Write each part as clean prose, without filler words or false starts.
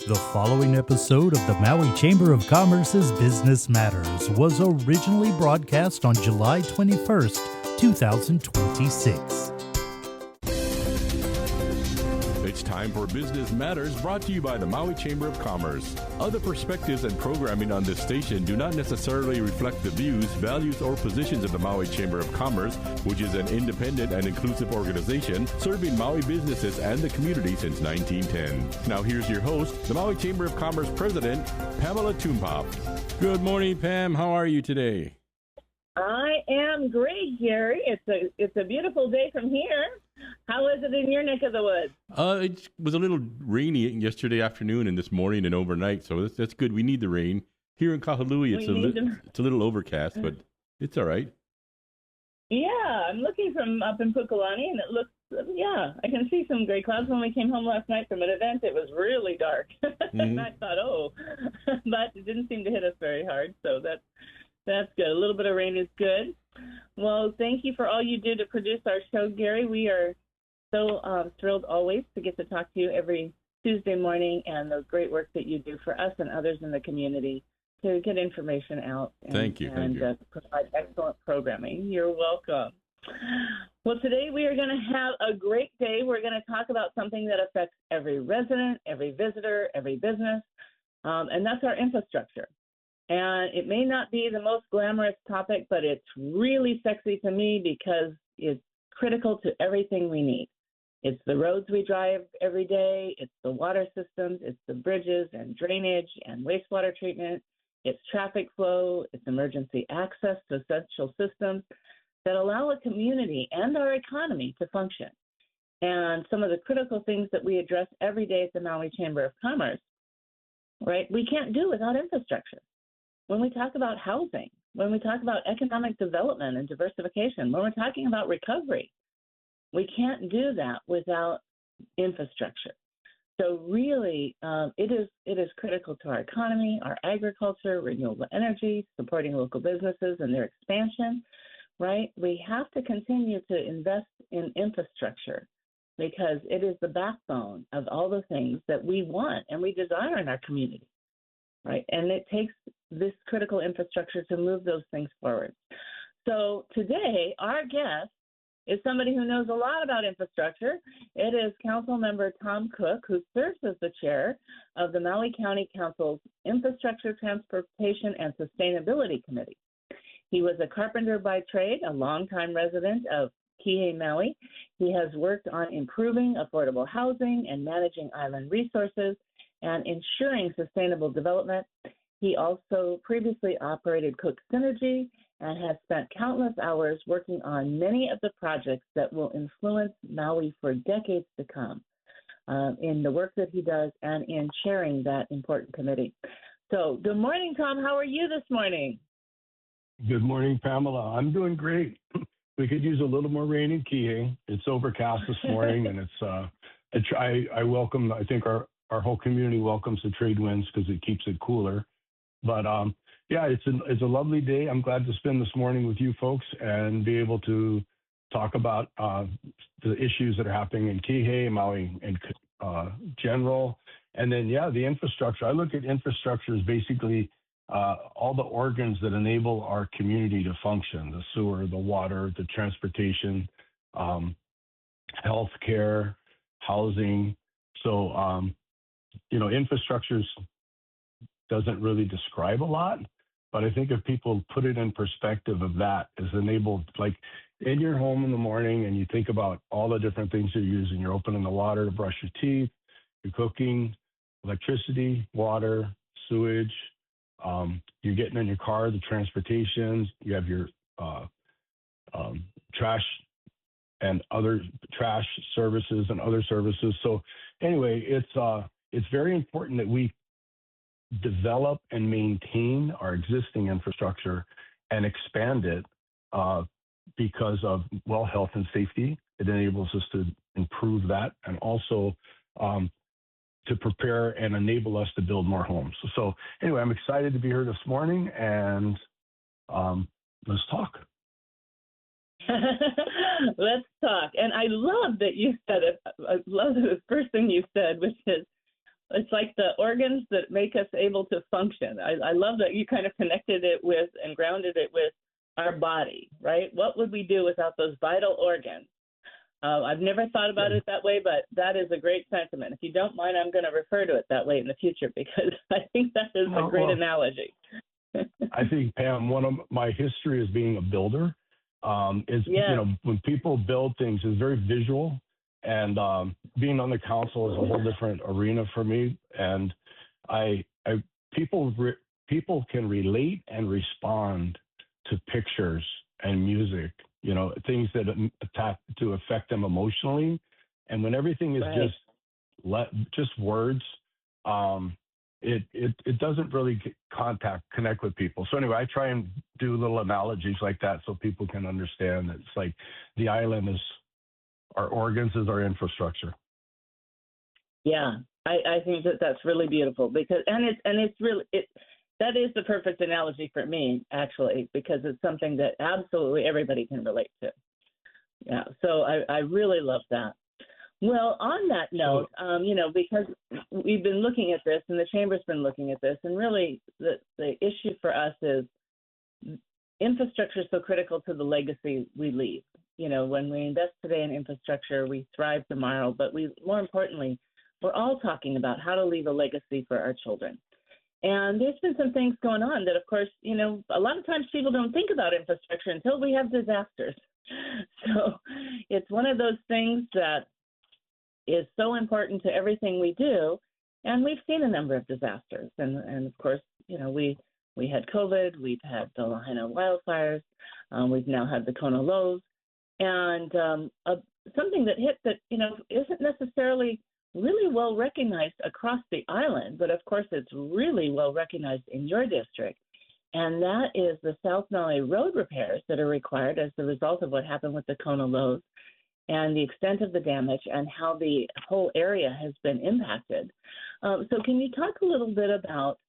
The following episode of the Maui Chamber of Commerce's Business Matters was originally broadcast on July 21st, 2026. It's time for Business Matters, brought to you by the Maui Chamber of Commerce. Other perspectives and programming on this station do not necessarily reflect the views, values, or positions of the Maui Chamber of Commerce, which is an independent and inclusive organization serving Maui businesses and the community since 1910. Now here's your host, the Maui Chamber of Commerce President, Pamela Tumpop. Good morning, Pam. How are you today? I am great, Gary. It's a beautiful day from here. How is it in your neck of the woods? It was a little rainy yesterday afternoon and this morning and overnight, so that's good. We need the rain. Here in Kahului, it's a little overcast, but it's all right. Yeah, I'm looking from up in Pukalani, and it looks, I can see some gray clouds. When we came home last night from an event, it was really dark. And I thought, but it didn't seem to hit us very hard, so that's good. A little bit of rain is good. Well, thank you for all you do to produce our show, Gary. We are so thrilled always to get to talk to you every Tuesday morning, and the great work that you do for us and others in the community to get information out. Thank you. Provide excellent programming. You're welcome. Well, today we are going to have a great day. We're going to talk about something that affects every resident, every visitor, every business, and that's our infrastructure. And it may not be the most glamorous topic, but it's really sexy to me because it's critical to everything we need. It's the roads we drive every day. It's the water systems. It's the bridges and drainage and wastewater treatment. It's traffic flow. It's emergency access to essential systems that allow a community and our economy to function. And some of the critical things that we address every day at the Maui Chamber of Commerce, right, we can't do without infrastructure. When we talk about housing, when we talk about economic development and diversification, when we're talking about recovery, we can't do that without infrastructure. So really, it is critical to our economy, our agriculture, renewable energy, supporting local businesses and their expansion, right? We have to continue to invest in infrastructure because it is the backbone of all the things that we want and we desire in our community. Right, and it takes this critical infrastructure to move those things forward. So today, our guest is somebody who knows a lot about infrastructure. It is Councilmember Tom Cook, who serves as the chair of the Maui County Council's Infrastructure, Transportation, and Sustainability Committee. He was a carpenter by trade, a longtime resident of Kihei, Maui. He has worked on improving affordable housing and managing island resources and ensuring sustainable development. He also previously operated Cook Synergy and has spent countless hours working on many of the projects that will influence Maui for decades to come in the work that he does and in chairing that important committee. So good morning, Tom. How are you this morning? Good morning, Pamela. I'm doing great. We could use a little more rain in Kihei. It's overcast this morning, and I welcome, I think our whole community welcomes the trade winds because it keeps it cooler. But it's a lovely day. I'm glad to spend this morning with you folks and be able to talk about the issues that are happening in Kihei, Maui in general. And then, the infrastructure. I look at infrastructure as basically all the organs that enable our community to function: the sewer, the water, the transportation, healthcare, housing. So, infrastructure doesn't really describe a lot, but I think if people put it in perspective of that is enabled, like in your home in the morning and you think about all the different things you're using, you're opening the water to brush your teeth, you're cooking, electricity, water, sewage, you're getting in your car, the transportation, you have your trash and other trash services and other services. So anyway, it's very important that we develop and maintain our existing infrastructure and expand it because of, health and safety. It enables us to improve that and also to prepare and enable us to build more homes. So anyway, I'm excited to be here this morning, and let's talk. Let's talk. And I love that you said it. I love the first thing you said, which is it's like the organs that make us able to function. I love that you kind of connected it with and grounded it with our body, right? What would we do without those vital organs? I've never thought about it that way, but that is a great sentiment. If you don't mind, I'm going to refer to it that way in the future because I think that is a great analogy. I think, Pam, one of my history as being a builder is, when people build things, it's very visual. And being on the council is a whole different arena for me. And people can relate and respond to pictures and music, things that affect them emotionally. And when everything is just words, it doesn't really connect with people. So anyway, I try and do little analogies like that so people can understand that it's like the island is our organs, is our infrastructure. Yeah, I think that's really beautiful because that is the perfect analogy for me, actually, because it's something that absolutely everybody can relate to. Yeah, so I really love that. Well, on that note, because we've been looking at this and the Chamber's been looking at this, and really the issue for us is infrastructure is so critical to the legacy we leave. When we invest today in infrastructure, we thrive tomorrow, but more importantly, we're all talking about how to leave a legacy for our children. And there's been some things going on that, of course, a lot of times people don't think about infrastructure until we have disasters. So it's one of those things that is so important to everything we do. And we've seen a number of disasters. And of course, we had COVID, we've had the Lahaina wildfires, we've now had the Kona lows. And something that hit that, isn't necessarily really well recognized across the island, but of course it's really well recognized in your district. And that is the South Maui road repairs that are required as the result of what happened with the Kona lows and the extent of the damage and how the whole area has been impacted. So can you talk a little bit about,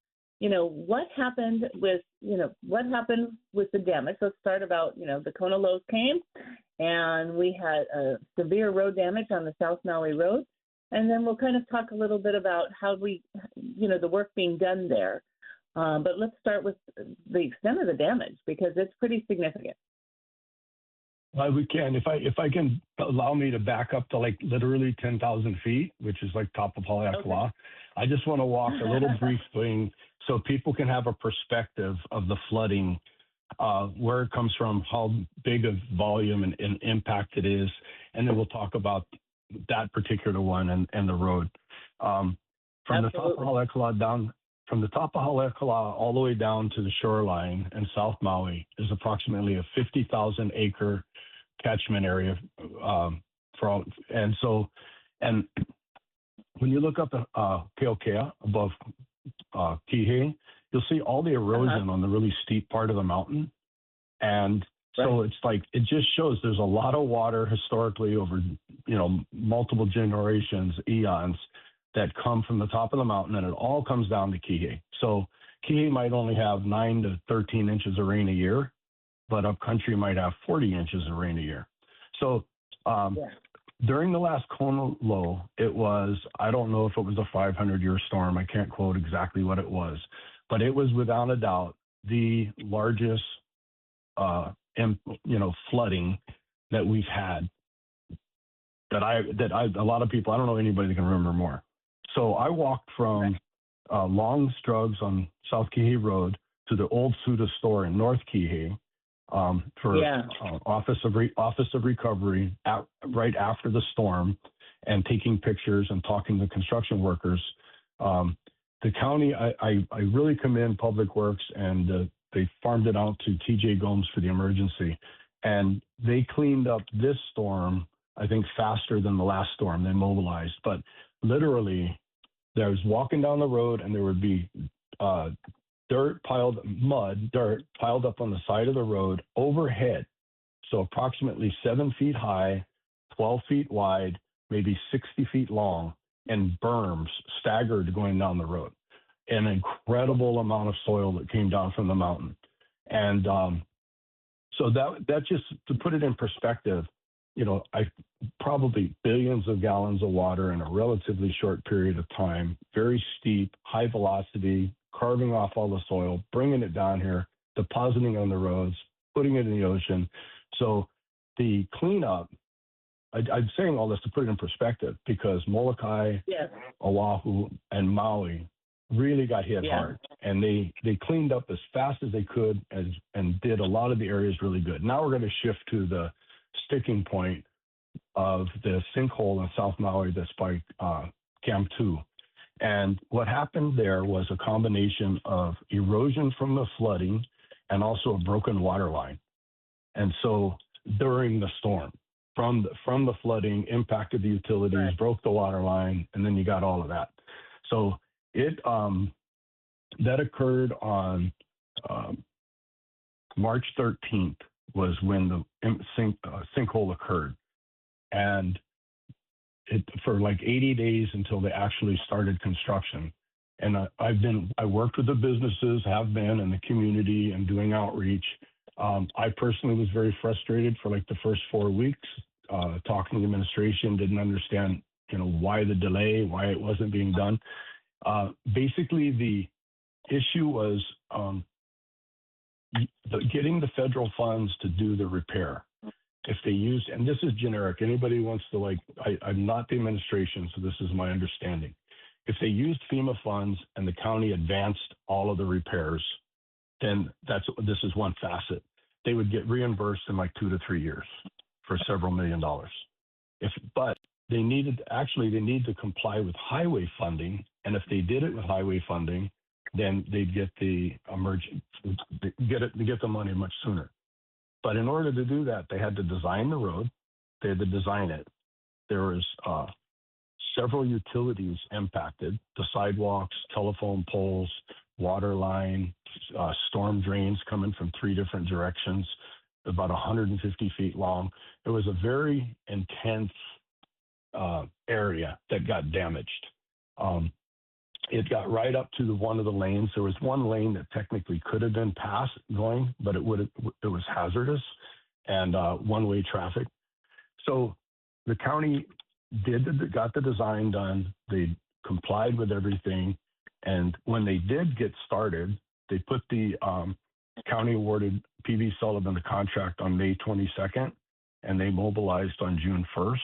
what happened with the damage? Let's start about, the Kona lows came and we had severe road damage on the South Maui Road. And then we'll kind of talk a little bit about how the work being done there. But let's start with the extent of the damage because it's pretty significant. Well, we can. If I can allow me to back up to like literally 10,000 feet, which is like top of Haleakala, okay. I just want to walk a little brief thing so people can have a perspective of the flooding, where it comes from, how big of volume and impact it is, and then we'll talk about that particular one and the road. From the top of Haleakala all the way down to the shoreline in South Maui is approximately a 50,000 acre catchment area. And when you look up at Keokea above Kihei, you'll see all the erosion on the really steep part of the mountain. And so it's like, it just shows there's a lot of water historically over, multiple generations, eons, that come from the top of the mountain, and it all comes down to Kihei. So Kihei might only have 9 to 13 inches of rain a year, but upcountry might have 40 inches of rain a year. So during the last Kona low, it was, I don't know if it was a 500-year storm. I can't quote exactly what it was, but it was without a doubt the largest flooding that we've had a lot of people, I don't know anybody that can remember more. So I walked from Long Strugs on South Kihei Road to the old Suda store in North Kihei for Office of Recovery right after the storm, and taking pictures and talking to construction workers. The county, I really commend Public Works, and they farmed it out to TJ Gomes for the emergency. And they cleaned up this storm, I think, faster than the last storm. They mobilized. But literally, I was walking down the road and there would be dirt piled up on the side of the road overhead. So approximately 7 feet high, 12 feet wide, maybe 60 feet long, and berms staggered going down the road. An incredible amount of soil that came down from the mountain. And so that just, to put it in perspective, I probably billions of gallons of water in a relatively short period of time, very steep, high velocity, carving off all the soil, bringing it down here, depositing on the roads, putting it in the ocean. So the cleanup, I'm saying all this to put it in perspective because Molokai, Yes. Oahu, and Maui really got hit Yeah. hard. And they cleaned up as fast as they could and did a lot of the areas really good. Now we're going to shift to the sticking point of the sinkhole in South Maui that's by Camp 2. And what happened there was a combination of erosion from the flooding and also a broken water line. And so during the storm, from the flooding, impacted the utilities, Right. broke the water line, and then you got all of that. So it that occurred on March 13th was when the sinkhole occurred, and it for like 80 days until they actually started construction. And I worked with the businesses, have been in the community and doing outreach. I personally was very frustrated for like the first 4 weeks, talking to the administration, didn't understand, why the delay, why it wasn't being done. Basically, the issue was getting the federal funds to do the repair. If they used, and this is generic, anybody wants to I'm not the administration, so this is my understanding. If they used FEMA funds and the county advanced all of the repairs, then this is one facet. They would get reimbursed in like 2 to 3 years for several $1 million. But they need to comply with highway funding, and if they did it with highway funding, then they'd get the get the money much sooner. But in order to do that, they had to design the road. They had to design it. There was several utilities impacted: the sidewalks, telephone poles, water line, storm drains coming from 3 different directions, about 150 feet long. It was a very intense area that got damaged. It got right up to one of the lanes. There was one lane that technically could have been going, but it was hazardous and one-way traffic. So the county got the design done. They complied with everything. And when they did get started, they put the county awarded PV Sullivan the contract on May 22nd, and they mobilized on June 1st.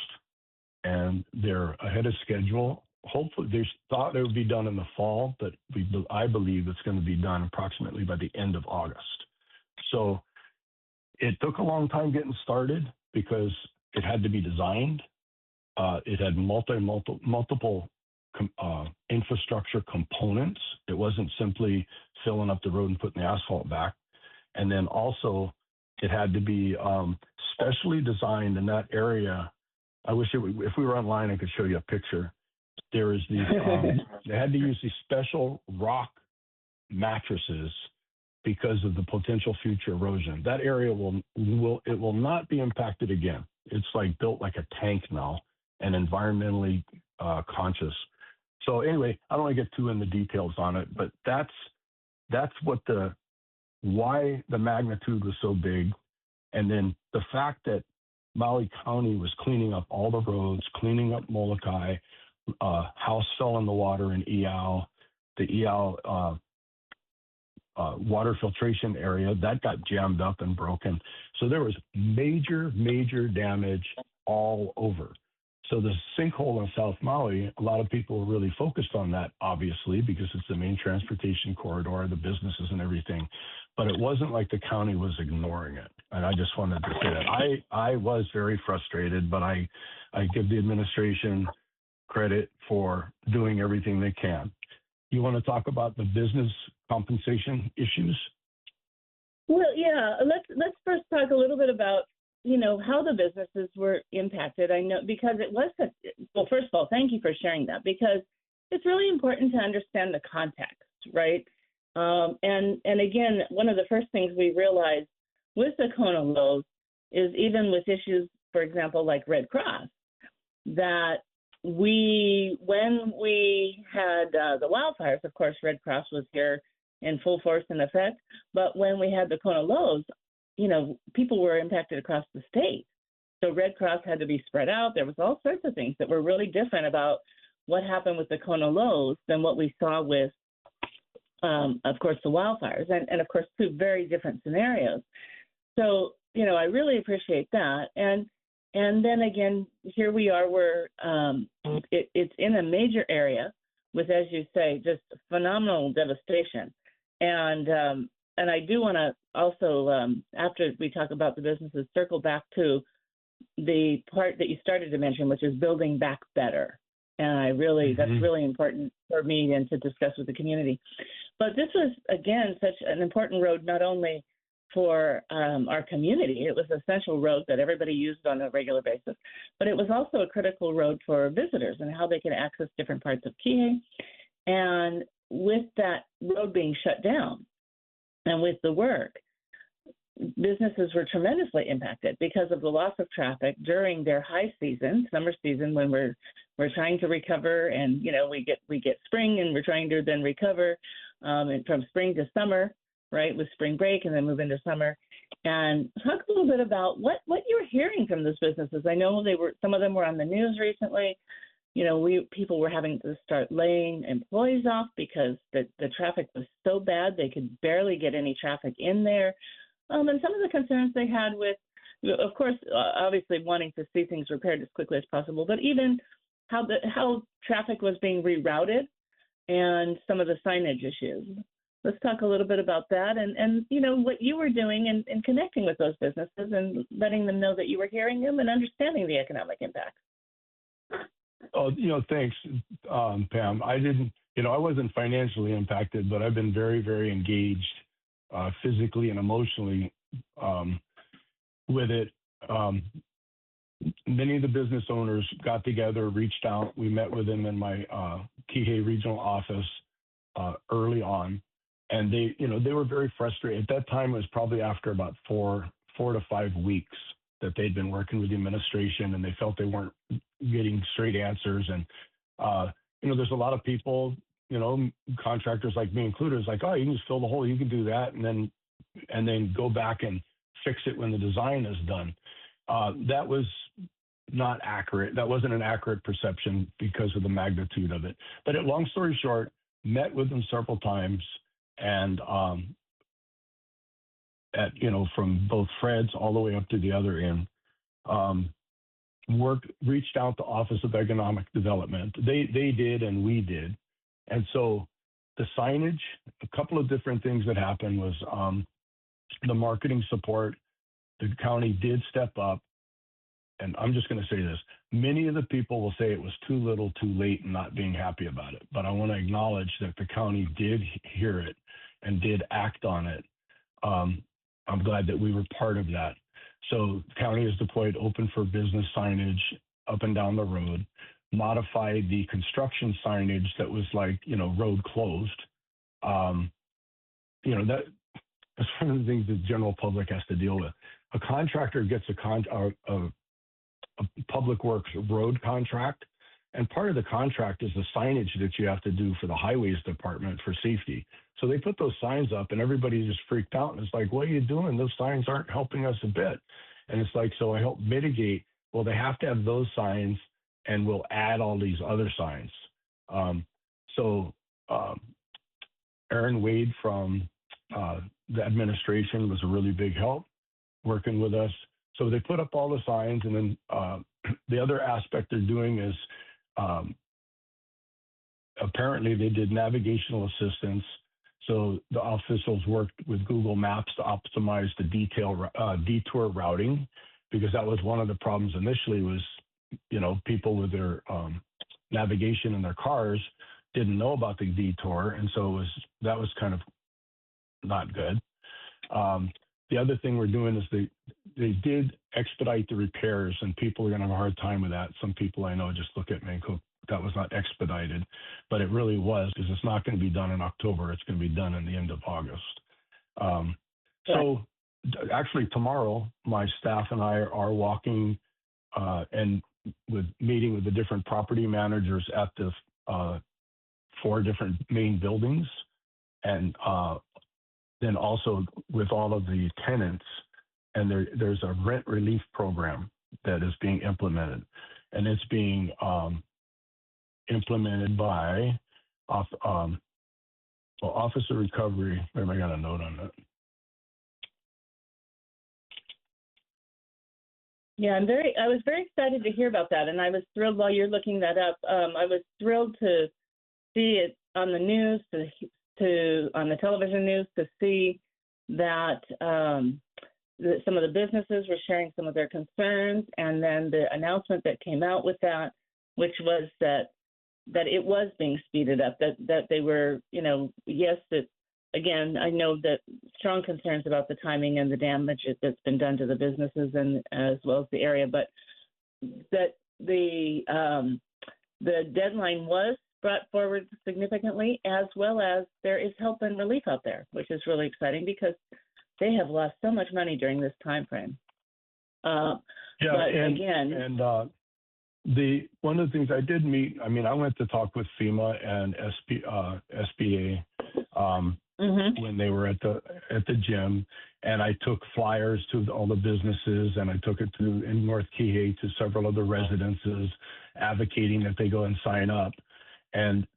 And they're ahead of schedule. Hopefully, they thought it would be done in the fall, but I believe it's going to be done approximately by the end of August. So it took a long time getting started because it had to be designed. It had multiple infrastructure components. It wasn't simply filling up the road and putting the asphalt back. And then also, it had to be specially designed in that area. I wish if we were online, I could show you a picture. There is these, they had to use these special rock mattresses because of the potential future erosion. That area will not be impacted again. It's built like a tank now and environmentally conscious. So anyway, I don't want to get too into details on it, but that's why the magnitude was so big. And then the fact that Maui County was cleaning up all the roads, cleaning up Molokai, house fell in the water in Iao, the Iao water filtration area, that got jammed up and broken. So there was major damage all over. So the sinkhole in South Maui, a lot of people were really focused on that, obviously, because it's the main transportation corridor, the businesses and everything. But it wasn't like the county was ignoring it. And I just wanted to say that. I was very frustrated, but I give the administration credit for doing everything they can. You want to talk about the business compensation issues? Well, yeah. Let's first talk a little bit about how the businesses were impacted. I know because it was well. First of all, thank you for sharing that because it's really important to understand the context, right? And again, one of the first things we realized with the Kona lows is even with issues, for example, like Red Cross, that when we had the wildfires, of course, Red Cross was here in full force and effect. But when we had the Kona lows, people were impacted across the state. So Red Cross had to be spread out. There was all sorts of things that were really different about what happened with the Kona lows than what we saw with, of course, the wildfires, and of course, two very different scenarios. So, I really appreciate that. And then again, here we are, where it's in a major area with, as you say, just phenomenal devastation. And I do want to also, after we talk about the businesses, circle back to the part that you started to mention, which is building back better. And that's really important for me and to discuss with the community. But this was, again, such an important road, not only for our community. It was an essential road that everybody used on a regular basis, but it was also a critical road for visitors and how they can access different parts of Kihei. And with that road being shut down and with the work, businesses were tremendously impacted because of the loss of traffic during their high season, summer season, when we're trying to recover, and we get spring, and we're trying to then recover and from spring to summer, right, with spring break, and then move into summer. And talk a little bit about what you're hearing from those businesses. I know some of them were on the news recently. People were having to start laying employees off because the traffic was so bad they could barely get any traffic in there. And some of the concerns they had with, of course, obviously wanting to see things repaired as quickly as possible, but even how traffic was being rerouted and some of the signage issues. Let's talk a little bit about that and what you were doing and connecting with those businesses and letting them know that you were hearing them and understanding the economic impact. Oh, thanks, Pam. I wasn't financially impacted, but I've been very, very engaged physically and emotionally with it. Many of the business owners got together, reached out. We met with them in my Kihei regional office early on, and they were very frustrated. At that time, it was probably after about 4 to 5 weeks that they'd been working with the administration, and they felt they weren't getting straight answers. And there's a lot of people, contractors like me included, is like, oh, you can just fill the hole, you can do that, and then go back and fix it when the design is done. That was not accurate. That wasn't an accurate perception because of the magnitude of it. But long story short, met with them several times, and from both Fred's all the way up to the other end, reached out to Office of Economic Development. They did, and we did. And so the signage, a couple of different things that happened was the marketing support. The county did step up. And I'm just going to say this. Many of the people will say it was too little, too late, and not being happy about it. But I want to acknowledge that the county did hear it and did act on it. I'm glad that we were part of that. So the county has deployed open for business signage up and down the road, modified the construction signage that was like, road closed. That's one of the things the general public has to deal with. A contractor gets a public works road contract, and part of the contract is the signage that you have to do for the highways department for safety. So they put those signs up, and everybody just freaked out, and it's like, what are you doing? Those signs aren't helping us a bit. And it's like, so I help mitigate. Well, they have to have those signs, and we'll add all these other signs. Aaron Wade from the administration was a really big help working with us. So they put up all the signs, and then the other aspect they're doing is apparently they did navigational assistance. So the officials worked with Google Maps to optimize the detour routing, because that was one of the problems initially was, people with their navigation in their cars didn't know about the detour. And so that was kind of not good. The other thing we're doing is they did expedite the repairs, and people are going to have a hard time with that. Some people I know just look at me and go, that was not expedited, but it really was, because it's not going to be done in October. It's going to be done in the end of August. So actually tomorrow, my staff and I are walking and meeting with the different property managers at the 4 different main buildings, and then also with all of the tenants. And there's a rent relief program that is being implemented, and it's being implemented by Office of Recovery. Where am I got a note on that? Yeah, I was very excited to hear about that, and I was thrilled while you're looking that up. I was thrilled to see it on the news, on the television news, to see that some of the businesses were sharing some of their concerns, and then the announcement that came out with that, which was that it was being speeded up, that they were, yes, that again, I know that strong concerns about the timing and the damage that's been done to the businesses and as well as the area, but that the deadline was brought forward significantly, as well as there is help and relief out there, which is really exciting because they have lost so much money during this time frame. One of the things I did meet, I went to talk with FEMA and SBA when they were at the gym, and I took flyers to all the businesses, and I took it in North Kihei to several of the residences, advocating that they go and sign up. And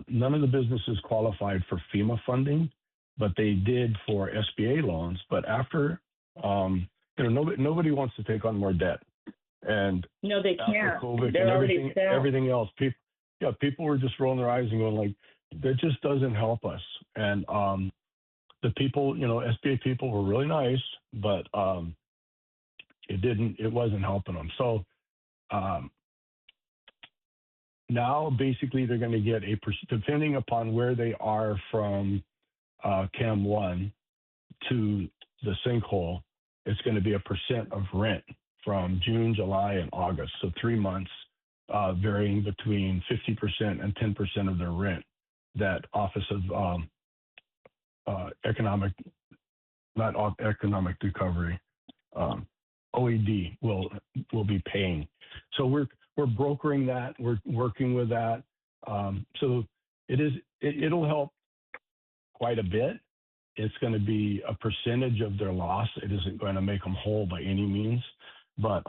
none of the businesses qualified for FEMA funding, but they did for SBA loans. But after, nobody wants to take on more debt. And no, they can't. After COVID They're and everything else, people were just rolling their eyes and going like, that just doesn't help us. And the people, SBA people were really nice, but it wasn't helping them. So now basically they're going to get depending upon where they are from Cam 1 to the sinkhole, it's going to be a % of rent from June, July, and August. So 3 months, varying between 50% and 10% of their rent that Office of Economic Recovery, OED will be paying. So we're brokering that. We're working with that. So it'll help quite a bit. It's going to be a percentage of their loss. It isn't going to make them whole by any means. But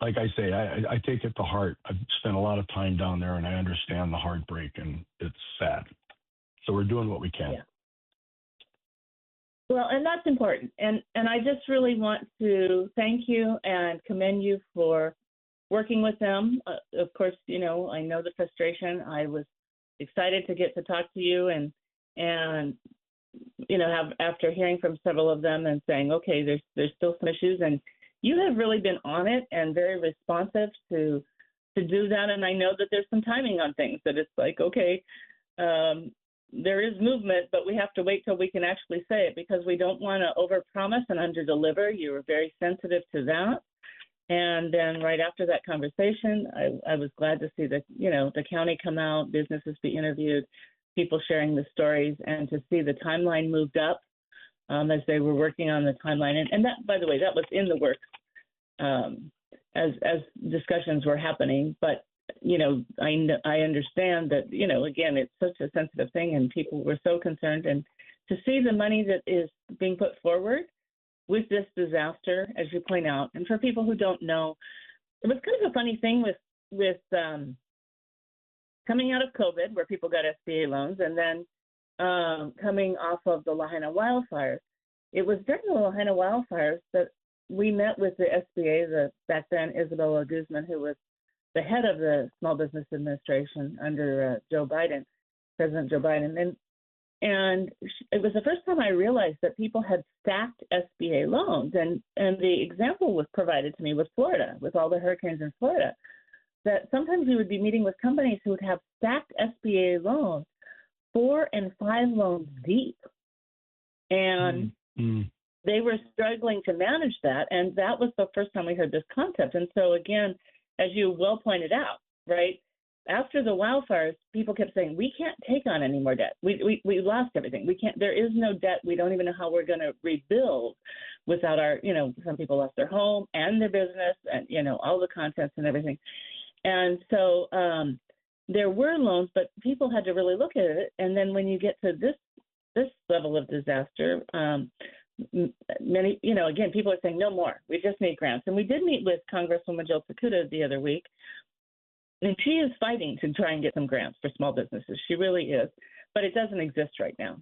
like I say, I take it to heart. I've spent a lot of time down there, and I understand the heartbreak, and it's sad. So we're doing what we can. Yeah. Well, and that's important. And I just really want to thank you and commend you for working with them. Of course, I know the frustration. I was excited to get to talk to you and have after hearing from several of them and saying, okay, there's still some issues, and you have really been on it and very responsive to do that. And I know that there's some timing on things, that it's like, okay, there is movement, but we have to wait till we can actually say it, because we don't want to overpromise and underdeliver. You were very sensitive to that. And then right after that conversation, I was glad to see the county come out, businesses be interviewed, people sharing the stories, and to see the timeline moved up as they were working on the timeline. And that, by the way, that was in the works as discussions were happening. But I understand that, again, it's such a sensitive thing, and people were so concerned. And to see the money that is being put forward with this disaster, as you point out, and for people who don't know, it was kind of a funny thing with coming out of COVID, where people got SBA loans, and then coming off of the Lahaina wildfires. It was during the Lahaina wildfires that we met with the SBA, back then Isabella Guzman, who was the head of the Small Business Administration under President Joe Biden. And it was the first time I realized that people had stacked SBA loans. And the example was provided to me with Florida, with all the hurricanes in Florida, that sometimes we would be meeting with companies who would have stacked SBA loans, 4 and 5 loans deep. And they were struggling to manage that. And that was the first time we heard this concept. And so, again, as you well pointed out, right, after the wildfires, people kept saying, we can't take on any more debt. We lost everything. We can't, there is no debt. We don't even know how we're going to rebuild without our, some people lost their home and their business and, all the contents and everything. And so there were loans, but people had to really look at it. And then when you get to this level of disaster, many, again, people are saying no more. We just need grants. And we did meet with Congresswoman Jill Sakuda the other week, and she is fighting to try and get some grants for small businesses. She really is, but it doesn't exist right now.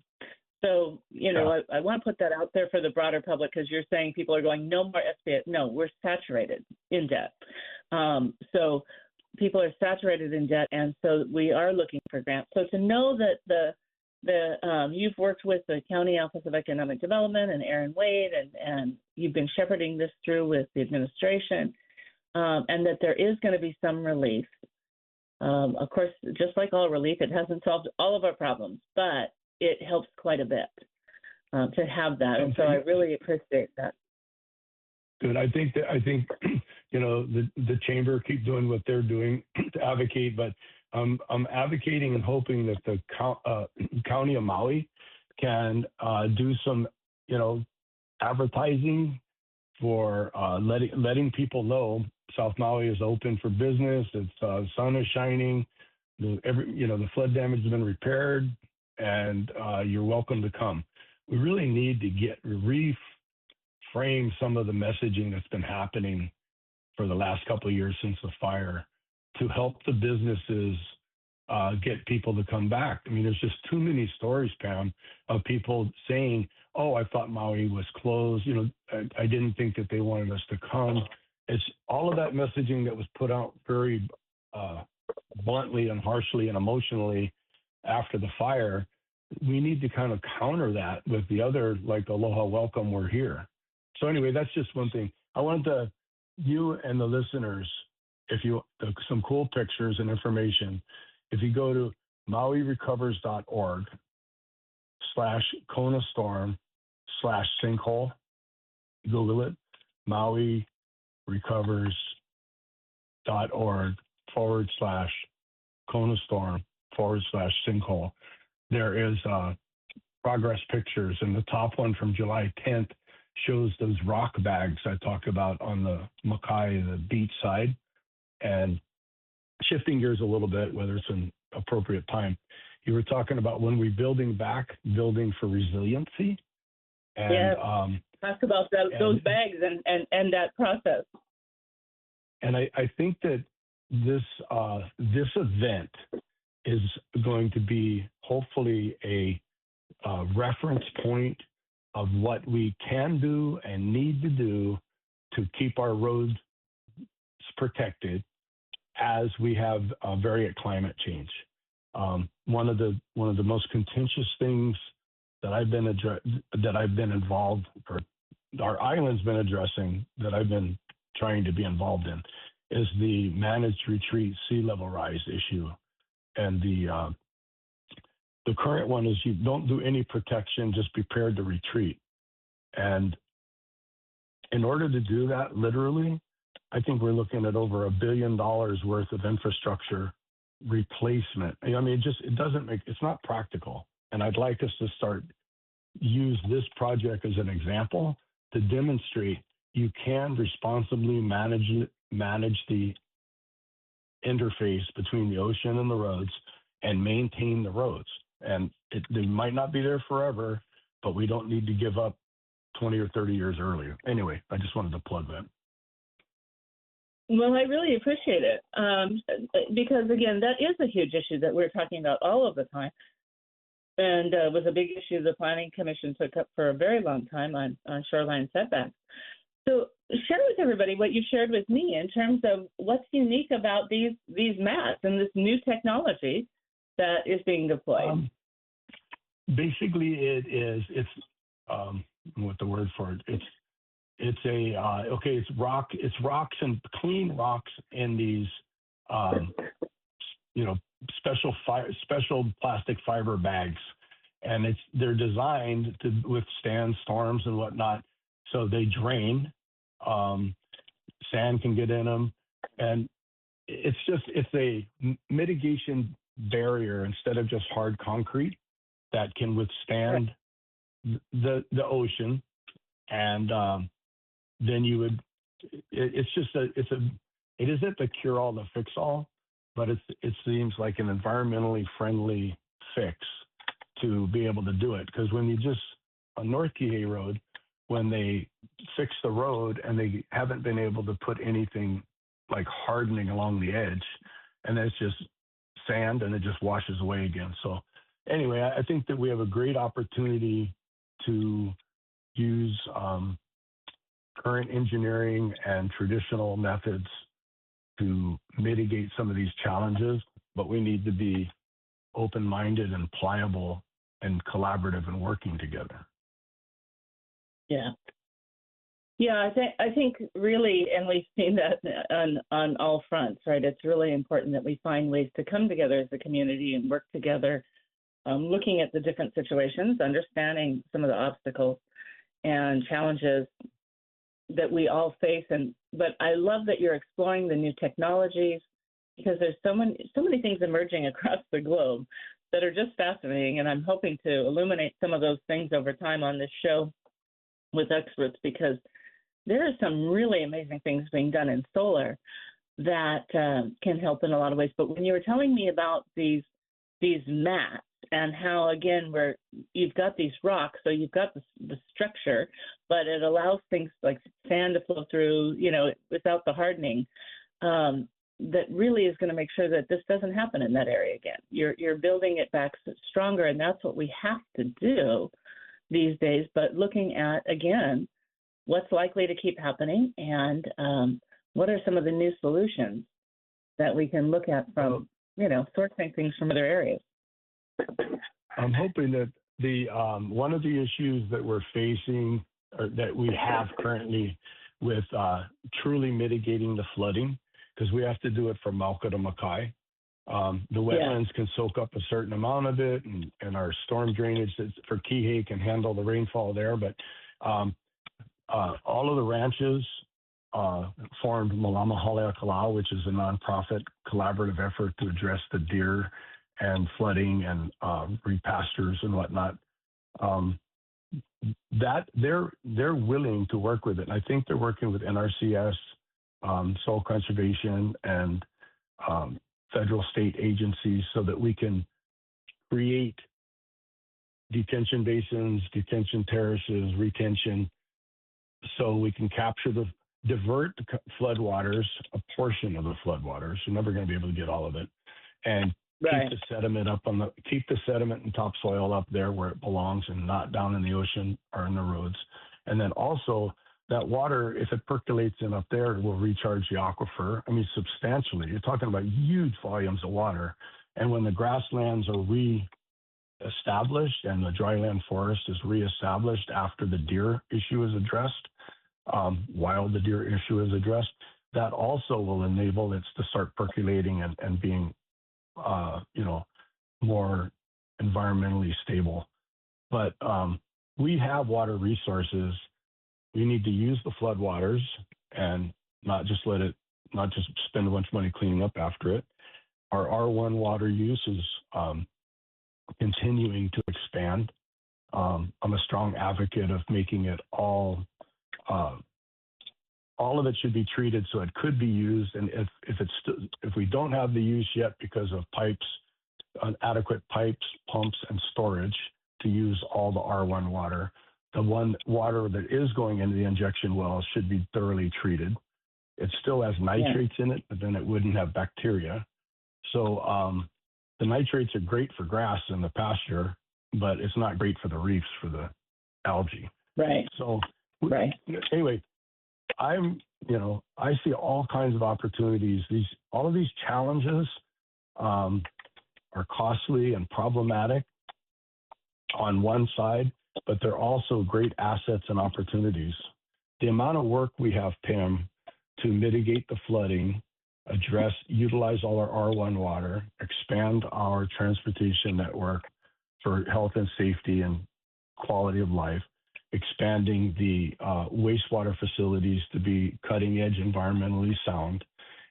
So, I want to put that out there for the broader public, because you're saying people are going, no more SBA. No, we're saturated in debt. So people are saturated in debt, and so we are looking for grants. So to know that you've worked with the County Office of Economic Development and Aaron Wade, and you've been shepherding this through with the administration, and that there is going to be some relief. Of course, just like all relief, it hasn't solved all of our problems, but it helps quite a bit to have that. And so I really appreciate that. Good. I think the chamber keep doing what they're doing to advocate, but I'm advocating and hoping that the county of Maui can do some advertising for letting people know South Maui is open for business. It's sun is shining. The flood damage has been repaired, and you're welcome to come. We really need to reframe some of the messaging that's been happening for the last couple of years since the fire to help the businesses get people to come back. I mean, there's just too many stories, Pam, of people saying, "Oh, I thought Maui was closed. I didn't think that they wanted us to come." It's all of that messaging that was put out very bluntly and harshly and emotionally after the fire. We need to kind of counter that with the other, like, aloha, welcome, we're here. So anyway, that's just one thing. I wanted you and the listeners, some cool pictures and information. If you go to mauirecovers.org/Kona-storm/sinkhole, Google it, mauirecovers.org/Kona-storm/sinkhole. There is progress pictures, and the top one from July 10th shows those rock bags I talked about on the Makai, the beach side. And shifting gears a little bit, whether it's an appropriate time, you were talking about when we're building for resiliency. And talk about those bags and that process. And I think that this event is going to be hopefully a reference point of what we can do and need to do to keep our roads protected as we have variant climate change. One of the most contentious things that I've been involved, or our island's been addressing, that I've been trying to be involved in, is the managed retreat sea level rise issue. And the current one is you don't do any protection, just prepare to retreat. And in order to do that, literally, I think we're looking at over $1 billion worth of infrastructure replacement. I mean, it's not practical. And I'd like us to use this project as an example to demonstrate you can responsibly manage the interface between the ocean and the roads and maintain the roads. And they might not be there forever, but we don't need to give up 20 or 30 years earlier. Anyway, I just wanted to plug that. Well, I really appreciate it because, again, that is a huge issue that we're talking about all of the time, and was a big issue the Planning Commission took up for a very long time on shoreline setbacks. So share with everybody what you shared with me in terms of what's unique about these mats and this new technology that is being deployed. Basically, it's what the word for it? It's rocks and clean rocks in these special plastic fiber bags, and they're designed to withstand storms and whatnot, so they drain. Sand can get in them, and it's a mitigation barrier instead of just hard concrete that can withstand the ocean. And then it isn't the cure all, the fix all, but it seems like an environmentally friendly fix to be able to do it. Because when on North Kihei Road, when they fix the road and they haven't been able to put anything like hardening along the edge, and it's just sand and it just washes away again. So anyway, I think that we have a great opportunity to use current engineering and traditional methods to mitigate some of these challenges, but we need to be open-minded and pliable and collaborative and working together. Yeah. Yeah, I think really, and we've seen that on all fronts, right? It's really important that we find ways to come together as a community and work together, looking at the different situations, understanding some of the obstacles and challenges that we all face. But I love that you're exploring the new technologies, because there's so many things emerging across the globe that are just fascinating. And I'm hoping to illuminate some of those things over time on this show with experts, because there are some really amazing things being done in solar that can help in a lot of ways. But when you were telling me about these mats and how, again, you've got these rocks, so you've got the structure, but it allows things like sand to flow through, without the hardening, that really is going to make sure that this doesn't happen in that area again. You're building it back stronger, and that's what we have to do these days. But looking at, again, what's likely to keep happening, and what are some of the new solutions that we can look at from, sourcing things from other areas. I'm hoping that the one of the issues that we're facing, or that we have currently with truly mitigating the flooding, because we have to do it from Mauka to Makai. The wetlands can soak up a certain amount of it, and our storm drainage for Kihei can handle the rainfall there. But all of the ranches formed Malama Haleakala, which is a nonprofit collaborative effort to address the deer and flooding and repastures and whatnot. That they're willing to work with it. And I think they're working with NRCS, Soil Conservation, and federal state agencies, so that we can create detention basins, detention terraces, retention, so we can divert the floodwaters, a portion of the floodwaters. You're never going to be able to get all of it, and keep the sediment keep the sediment and topsoil up there where it belongs, and not down in the ocean or in the roads. And then also that water, if it percolates in up there, will recharge the aquifer. I mean, substantially. You're talking about huge volumes of water. And when the grasslands are reestablished and the dryland forest is reestablished after the deer issue is addressed, while the deer issue is addressed, that also will enable it to start percolating and being, more environmentally stable. But we have water resources. We need to use the floodwaters and not just spend a bunch of money cleaning up after it. Our R1 water use is continuing to expand. I'm a strong advocate of making it all of it should be treated so it could be used. And if we don't have the use yet because of adequate pipes, pumps, and storage to use all the R1 water, the water that is going into the injection wells should be thoroughly treated. It still has nitrates in it, but then it wouldn't have bacteria. So the nitrates are great for grass in the pasture, but it's not great for the reefs, for the algae. Right. So anyway, I see all kinds of opportunities. All of these challenges are costly and problematic on one side, but they're also great assets and opportunities. The amount of work we have, Pam, to mitigate the flooding, utilize all our R1 water, expand our transportation network for health and safety and quality of life, expanding the wastewater facilities to be cutting edge, environmentally sound,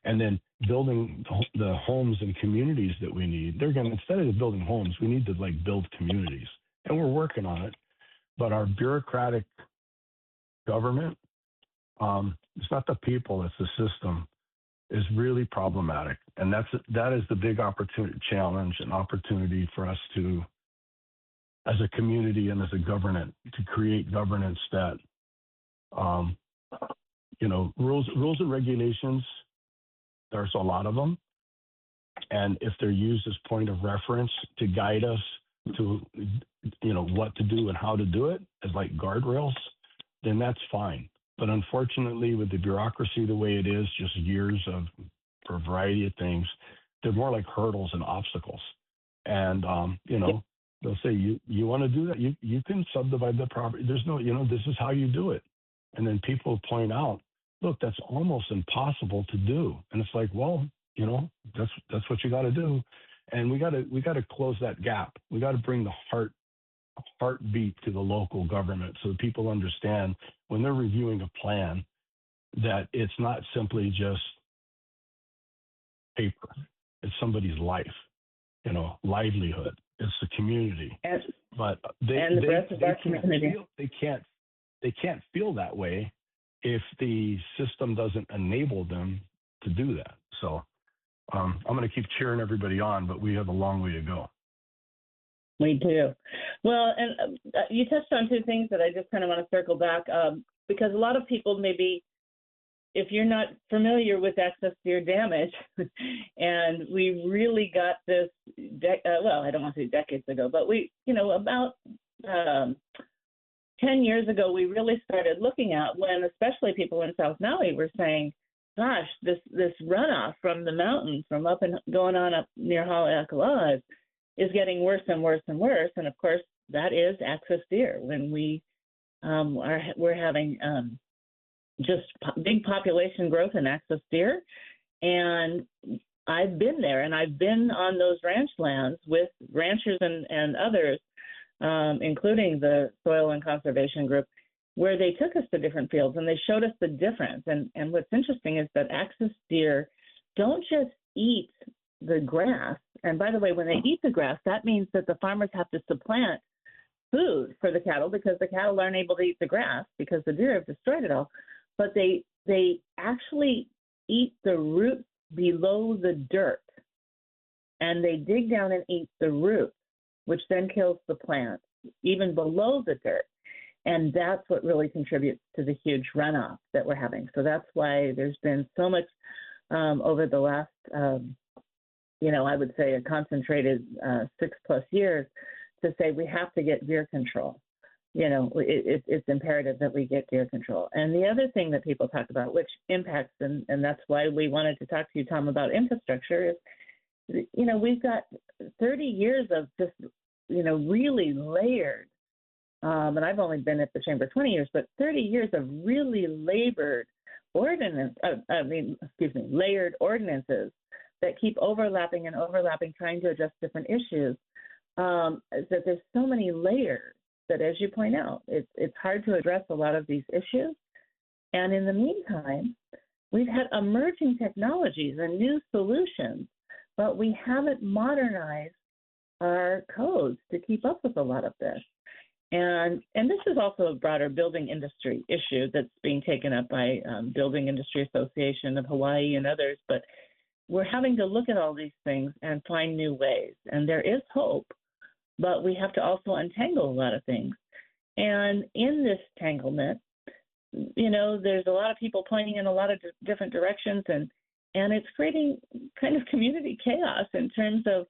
and then building the homes and communities that we need. Instead of building homes, we need to build communities, and we're working on it. But our bureaucratic government, it's not the people, it's the system, is really problematic. And that is the big challenge and opportunity for us to, as a community and as a government, to create governance that Um, rules and regulations, there's a lot of them. And if they're used as point of reference to guide us to, what to do and how to do it as like guardrails, then that's fine. But unfortunately, with the bureaucracy the way it is, just years of, for a variety of things, they're more like hurdles and obstacles. And, they'll say, you want to do that? You can subdivide the property. There's no, this is how you do it. And then people point out, look, that's almost impossible to do. And it's like, well, that's what you got to do. And we got to close that gap. We got to bring the heartbeat to the local government so that people understand when they're reviewing a plan that it's not simply just paper. It's somebody's life, livelihood. It's the community. But they can't feel that way if the system doesn't enable them to do that. So I'm going to keep cheering everybody on, but we have a long way to go. We do. Well, and you touched on two things that I just kind of want to circle back because a lot of people maybe, if you're not familiar with excess deer damage, and we really got this, I don't want to say decades ago, but about 10 years ago, we really started looking at when, especially people in South Maui were saying, gosh, this runoff from the mountains, from up and going on up near Haleakala is getting worse and worse and worse. And of course, that is excess deer. When we're having just big population growth in excess deer. And I've been there, and I've been on those ranch lands with ranchers and others, including the Soil and Conservation Group, where they took us to different fields and they showed us the difference. And what's interesting is that excess deer don't just eat the grass. And by the way, when they eat the grass, that means that the farmers have to supplant food for the cattle because the cattle aren't able to eat the grass because the deer have destroyed it all. But they actually eat the roots below the dirt, and they dig down and eat the roots, which then kills the plant even below the dirt. And that's what really contributes to the huge runoff that we're having. So that's why there's been so much over the last, I would say a concentrated 6+ years to say we have to get deer control. It's imperative that we get deer control. And the other thing that people talk about, which impacts, and that's why we wanted to talk to you, Tom, about infrastructure, is, we've got 30 years of just, really layered, and I've only been at the Chamber 20 years, but 30 years of really layered ordinances that keep overlapping and overlapping, trying to address different issues, that there's so many layers that, as you point out, it's hard to address a lot of these issues. And in the meantime, we've had emerging technologies and new solutions, but we haven't modernized our codes to keep up with a lot of this. And this is also a broader building industry issue that's being taken up by Building Industry Association of Hawaii and others. But we're having to look at all these things and find new ways. And there is hope, but we have to also untangle a lot of things. And in this tanglement, there's a lot of people pointing in a lot of different directions, and it's creating kind of community chaos in terms of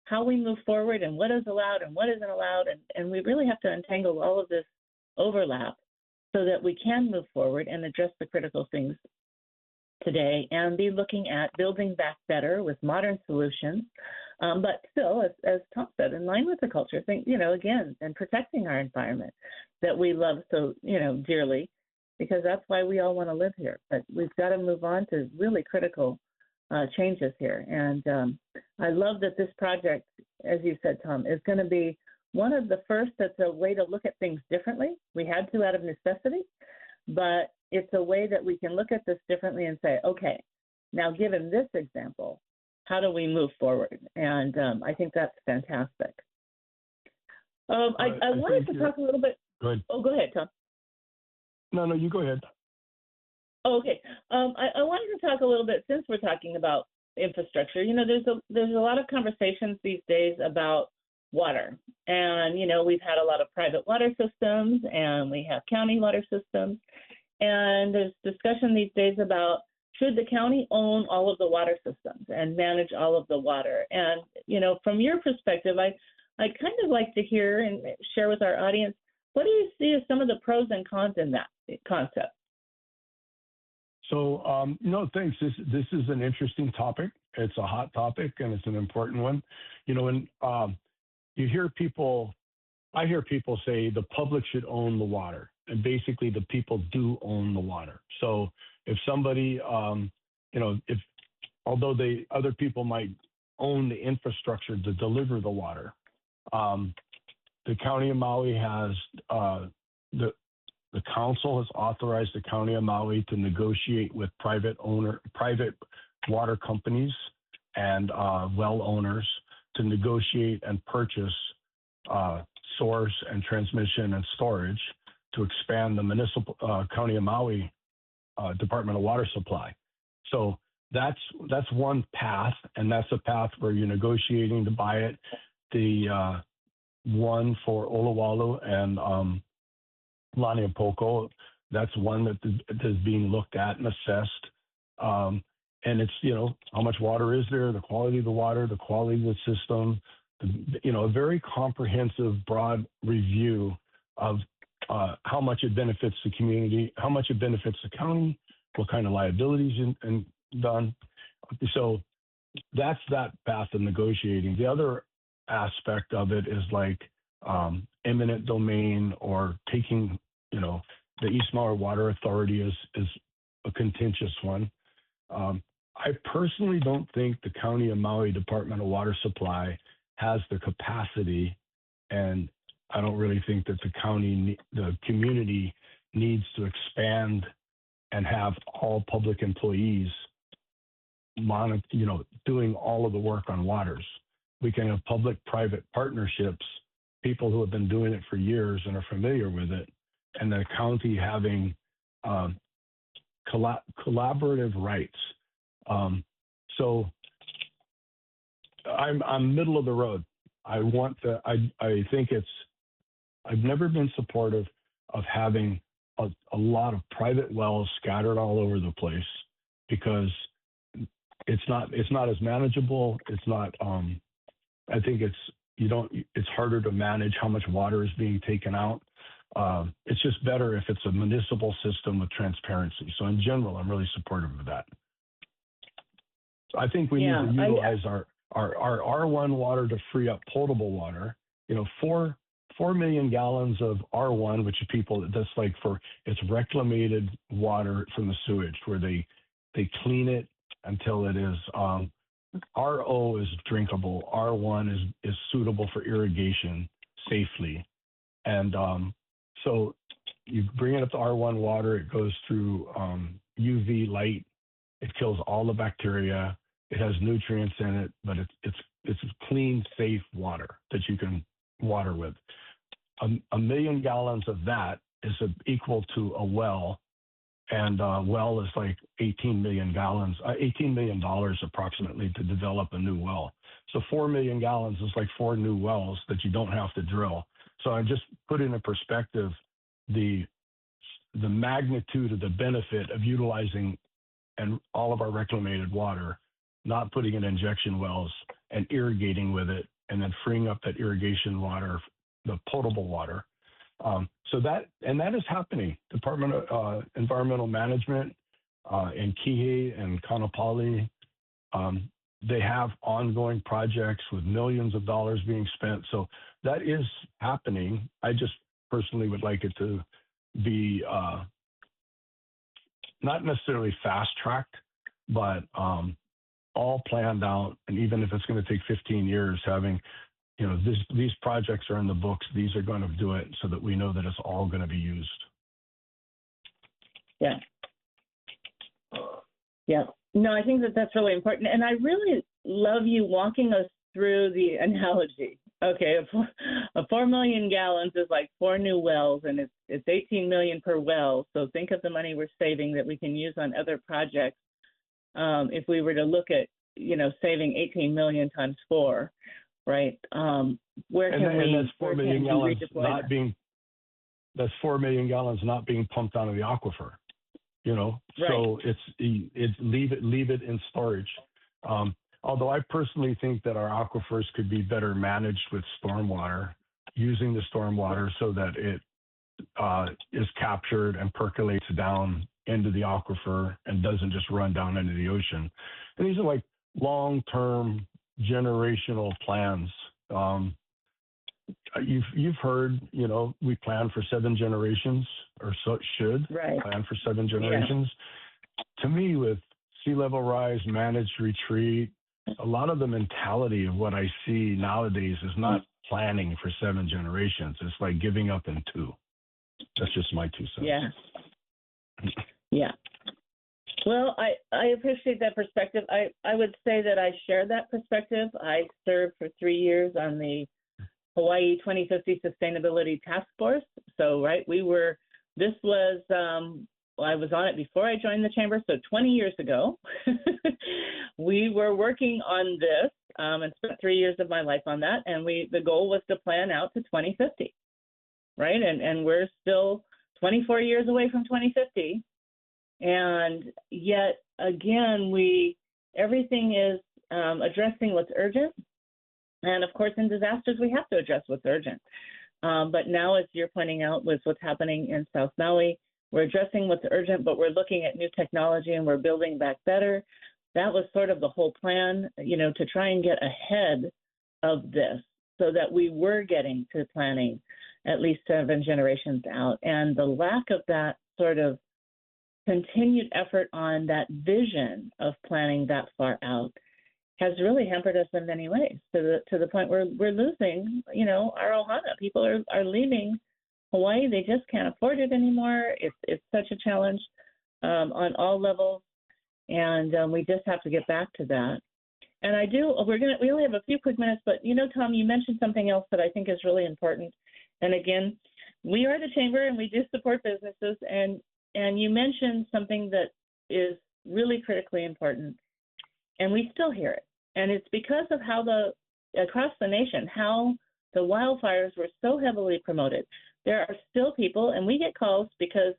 how we move forward and what is allowed and what isn't allowed. And we really have to untangle all of this overlap so that we can move forward and address the critical things today and be looking at building back better with modern solutions, but still, as Tom said, in line with the culture, again, and protecting our environment that we love so, dearly, because that's why we all want to live here. But we've got to move on to really critical changes here. And I love that this project, as you said, Tom, is going to be one of the first that's a way to look at things differently. We had to out of necessity, but it's a way that we can look at this differently and say, okay, now given this example, how do we move forward? And I think that's fantastic. I wanted to talk a little bit. Go ahead. Oh, go ahead, Tom. No, you go ahead. Oh, okay. I wanted to talk a little bit, since we're talking about infrastructure. There's a lot of conversations these days about water. And, we've had a lot of private water systems, and we have county water systems. And there's discussion these days about should the county own all of the water systems and manage all of the water? And, from your perspective, I kind of like to hear and share with our audience, what do you see as some of the pros and cons in that concept? So, thanks. This is an interesting topic. It's a hot topic and it's an important one. And I hear people say the public should own the water, and basically the people do own the water. So if somebody, although other people might own the infrastructure to deliver the water, the County of Maui has the council has authorized the County of Maui to negotiate with private water companies and well owners to negotiate and purchase source and transmission and storage to expand the municipal County of Maui Department of Water Supply. So that's one path, and that's a path where you're negotiating to buy it. The one for Olowalu and Laniapoko, that's one that is being looked at and assessed. And it's, how much water is there, the quality of the water, the quality of the system, a very comprehensive, broad review of how much it benefits the community, how much it benefits the county, what kind of liabilities and done. So that's that path of negotiating. The other aspect of it is like eminent domain, or taking, the East Maui Water Authority is a contentious one. I personally don't think the County of Maui Department of Water Supply has the capacity, and I don't really think that the community needs to expand and have all public employees doing all of the work on waters. We can have public-private partnerships, people who have been doing it for years and are familiar with it, and the county having collaborative rights. So I'm middle of the road. I think I've never been supportive of having a lot of private wells scattered all over the place, because it's not as manageable. It's not, I think it's harder to manage how much water is being taken out. It's just better if it's a municipal system with transparency. So in general, I'm really supportive of that. So I think we need to utilize our R1 water to free up potable water. 4 million gallons of R1, which that's like it's reclamated water from the sewage, where they clean it until it is RO is drinkable. R1 is suitable for irrigation safely. And so you bring it up to R1 water, it goes through UV light, it kills all the bacteria, it has nutrients in it, but it's clean, safe water that you can water with. A million gallons of that is equal to a well, and a well is like 18 million gallons, $18 million approximately to develop a new well. So 4 million gallons is like 4 new wells that you don't have to drill. So I just put in a perspective the magnitude of the benefit of utilizing and all of our reclamated water, not putting in injection wells and irrigating with it, and then freeing up that irrigation water, the potable water. So that is happening. Department of Environmental Management in Kihei and Kaanapali, they have ongoing projects with millions of dollars being spent. So that is happening. I just personally would like it to be not necessarily fast-tracked, but all planned out. And even if it's going to take 15 years, having these projects are in the books. These are going to do it so that we know that it's all going to be used. Yeah. Yeah. No, I think that's really important. And I really love you walking us through the analogy. Okay, a 4 million gallons is like 4 new wells, and it's 18 million per well. So think of the money we're saving that we can use on other projects. If we were to look at, saving 18 million times 4. Right. Where can we? And that's 4 million gallons not being. That's 4 million gallons not being pumped out of the aquifer. Right. So it's leave it in storage. Although I personally think that our aquifers could be better managed with stormwater, using the stormwater so that it is captured and percolates down into the aquifer and doesn't just run down into the ocean. And these are like long-term generational plans. You've heard, we plan for 7 generations, or so should Right. plan for 7 generations. Yeah. To me, with sea level rise, managed retreat, a lot of the mentality of what I see nowadays is not planning for 7 generations. It's like giving up in 2. That's just my 2 cents. Yeah. Yeah. Well, I appreciate that perspective. I would say that I share that perspective. I served for 3 years on the Hawaii 2050 Sustainability Task Force. So, right, this was, I was on it before I joined the chamber, so 20 years ago. We were working on this and spent 3 years of my life on that. And the goal was to plan out to 2050, right? And we're still 24 years away from 2050. And yet, again, everything is addressing what's urgent. And of course, in disasters, we have to address what's urgent. But now, as you're pointing out, with what's happening in South Maui, we're addressing what's urgent, but we're looking at new technology and we're building back better. That was sort of the whole plan, to try and get ahead of this so that we were getting to planning at least 7 generations out. And the lack of that sort of continued effort on that vision of planning that far out has really hampered us in many ways, to the point where we're losing, our ohana. People are leaving Hawaii. They just can't afford it anymore. It's such a challenge on all levels, and we just have to get back to that. And we only have a few quick minutes, but Tom, you mentioned something else that I think is really important. And again, we are the chamber and we do support businesses, and you mentioned something that is really critically important. And we still hear it. And it's because of how across the nation, how the wildfires were so heavily promoted. There are still people, and we get calls because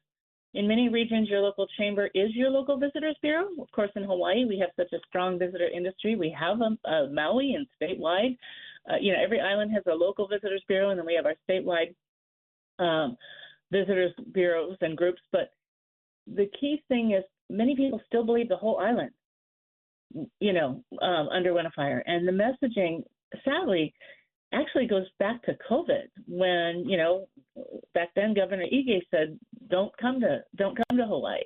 in many regions, your local chamber is your local visitors bureau. Of course, in Hawaii, we have such a strong visitor industry. We have a Maui and statewide. Every island has a local visitors bureau, and then we have our statewide visitors bureaus and groups. But the key thing is many people still believe the whole island underwent a fire. And the messaging, sadly, actually goes back to COVID when, back then Governor Ige said, don't come to Hawaii.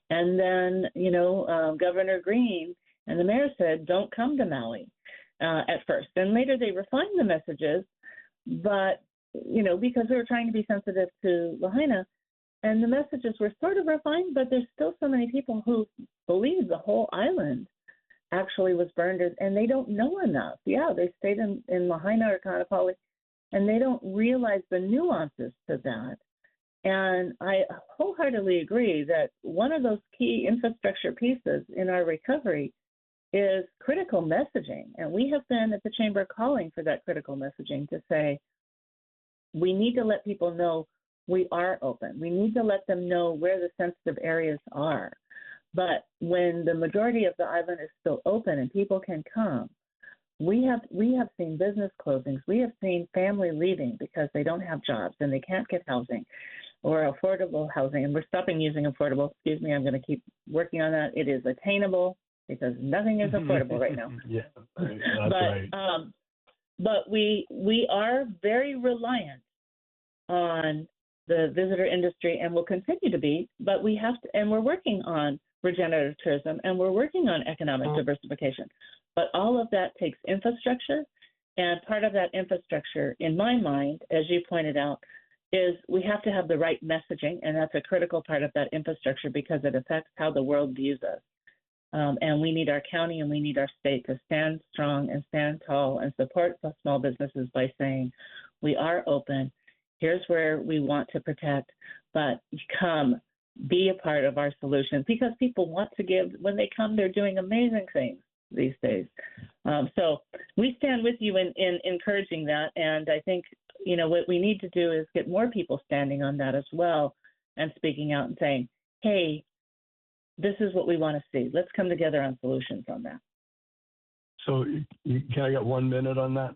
And then, Governor Green and the mayor said, don't come to Maui at first. And later they refined the messages, but, because we were trying to be sensitive to Lahaina, and the messages were sort of refined, but there's still so many people who believe the whole island actually was burned, and they don't know enough. Yeah, they stayed in Lahaina or Kaanapali, and they don't realize the nuances to that. And I wholeheartedly agree that one of those key infrastructure pieces in our recovery is critical messaging. And we have been at the chamber calling for that critical messaging to say, we need to let people know we are open. We need to let them know where the sensitive areas are. But when the majority of the island is still open and people can come, we have seen business closings. We have seen family leaving because they don't have jobs and they can't get housing or affordable housing. And we're stopping using affordable. Excuse me, I'm going to keep working on that. It is attainable because nothing is affordable right now. Yeah, that's right. But we are very reliant on the visitor industry and will continue to be, but we have to, and we're working on regenerative tourism and we're working on economic diversification. But all of that takes infrastructure, and part of that infrastructure, in my mind, as you pointed out, is we have to have the right messaging, and that's a critical part of that infrastructure because it affects how the world views us. And we need our county and we need our state to stand strong and stand tall and support the small businesses by saying, we are open. Here's where we want to protect, but come be a part of our solution, because people want to give. When they come, they're doing amazing things these days. So we stand with you in encouraging that. And I think, what we need to do is get more people standing on that as well and speaking out and saying, hey, this is what we want to see. Let's come together on solutions on that. So can I get 1 minute on that?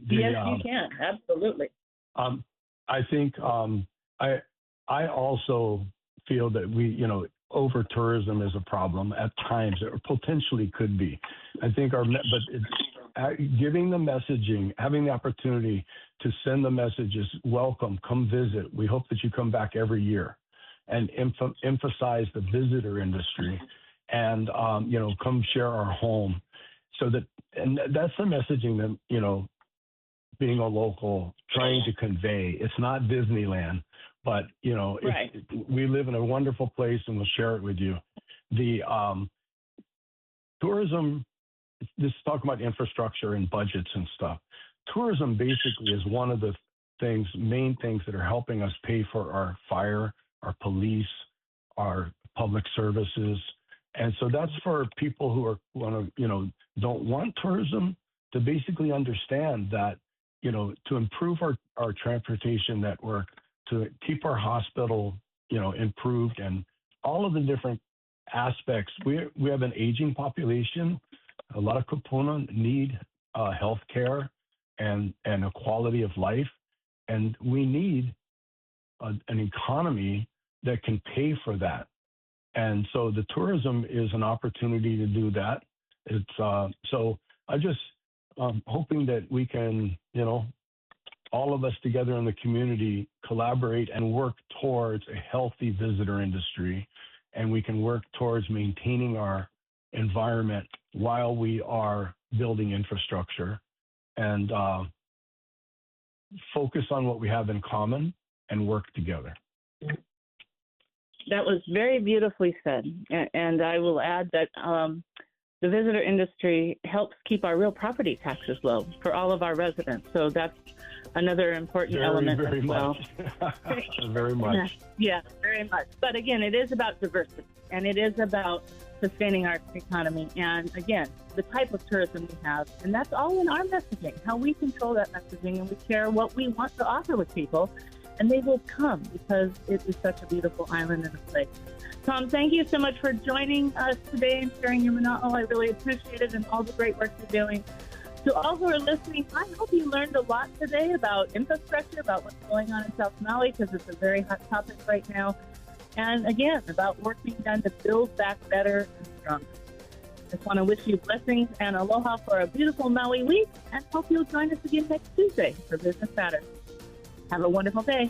Yes, you can. Absolutely. I think I also feel that over tourism is a problem at times, or potentially could be. I think giving the messaging, having the opportunity to send the messages, welcome, come visit. We hope that you come back every year, and emphasize the visitor industry, and come share our home. So that's the messaging that being a local trying to convey. It's not Disneyland, but right. we live in a wonderful place, and we'll share it with you. The tourism, this talk about infrastructure and budgets and stuff. Tourism basically is one of the main things that are helping us pay for our fire, our police, our public services. And so that's for people who don't want tourism to basically understand that, to improve our transportation network, to keep our hospital, improved, and all of the different aspects. We have an aging population. A lot of Kupuna need health care and a quality of life. And we need an economy that can pay for that. And so the tourism is an opportunity to do that. It's so I just hoping that we can, all of us together in the community collaborate and work towards a healthy visitor industry, and we can work towards maintaining our environment while we are building infrastructure, and focus on what we have in common and work together. That was very beautifully said. And I will add that the visitor industry helps keep our real property taxes low for all of our residents. So that's another important element as well. Very much. Yeah, very much. But again, it is about diversity, and it is about sustaining our economy. And again, the type of tourism we have, and that's all in our messaging, how we control that messaging, and we share what we want to offer with people, and they will come because it is such a beautiful island and a place. Tom, thank you so much for joining us today and sharing your Mana'o. I really appreciate it, and all the great work you're doing. To all who are listening, I hope you learned a lot today about infrastructure, about what's going on in South Maui, because it's a very hot topic right now. And again, about work being done to build back better and stronger. Just want to wish you blessings and aloha for a beautiful Maui week, and hope you'll join us again next Tuesday for Business Matters. Have a wonderful day.